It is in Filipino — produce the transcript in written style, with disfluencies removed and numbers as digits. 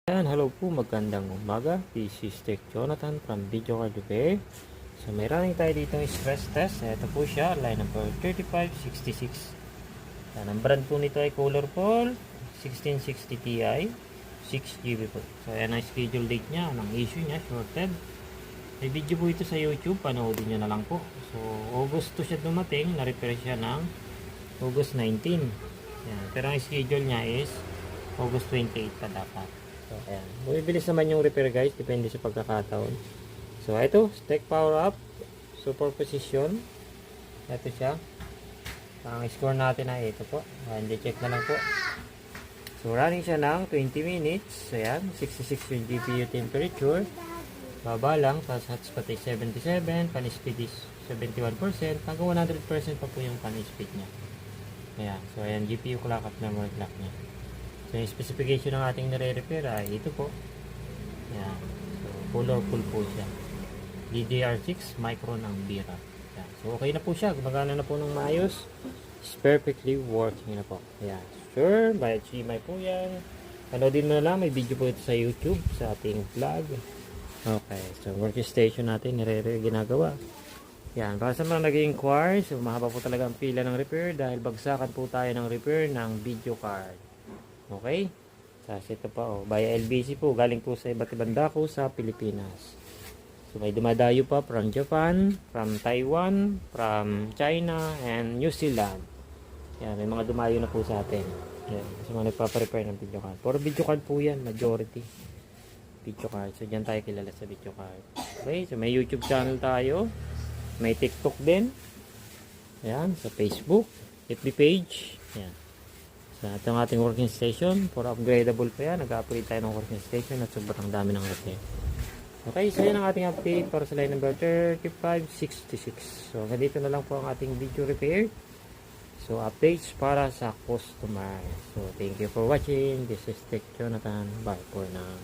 Ayan, hello po, magandang umaga. This is Tech Jonathan from Video Card Repair. So may running tayo dito ng stress test. Ito po siya, line number 3566. Yan, ang brand po nito ay Colorful 1660 Ti 6GB po. So ayan ang schedule date niya, ang issue niya, shorted. May video po ito sa YouTube, panoodin nyo na lang po. So August 2 siya dumating, na-repair siya ng August 19. Yan, pero ang schedule niya is August 28 pa dapat. So, ayan. Bumibilis naman yung repair guys. Depende sa pagkakataon. So, ito. Stack power up. Super position. Ito siya. Ang score natin ay ito po. Ayan. Check na lang po. So, running siya ng 20 minutes. Ayan. 66 yung GPU temperature. Baba lang. Tapos hotspot ay 77. Pan speed is 71%. Hanggang 100% pa po yung pan speed niya. Ayan. So, ayan. GPU clock at memory clock niya. So, yung specification ng ating nare-repair ay ito po. Yan. So, colorful po siya. DDR6 micron ang bira. Yan. So, okay na po siya. Gumagana na po ng maayos. It's perfectly working na po. Yan. Sure, by HDMI po yan. Panoodin mo na lang. May video po ito sa YouTube sa ating vlog. Okay. So, workstation natin ginagawa. Yan. Para sa mga nag-inquire, so, mahaba po talaga ang pila ng repair dahil bagsakan po tayo ng repair ng video card. Okay? Tapos ito pa via LBC po, galing po sa iba't ibang dako sa Pilipinas. So may dumadayo pa from Japan, from Taiwan, from China, and New Zealand. Yan, may mga dumayo na po sa atin. Yan, kasi mga nagpaparepair ng video card. Puro video card po yan, majority. Video card. So dyan tayo kilala sa video card. Okay, so may YouTube channel tayo. May TikTok din. Yan, sa Facebook, FB page. Yan. So, ito ang ating working station. For upgradable pa yan. Nag-upgrade tayo ng working station at sobrang dami ng repair. Okay, so yan ang ating update para sa line number 3566. So, ganito na lang po ang ating video repair. So, updates para sa customer. So, thank you for watching. This is Tech Jonathan. Bye for now.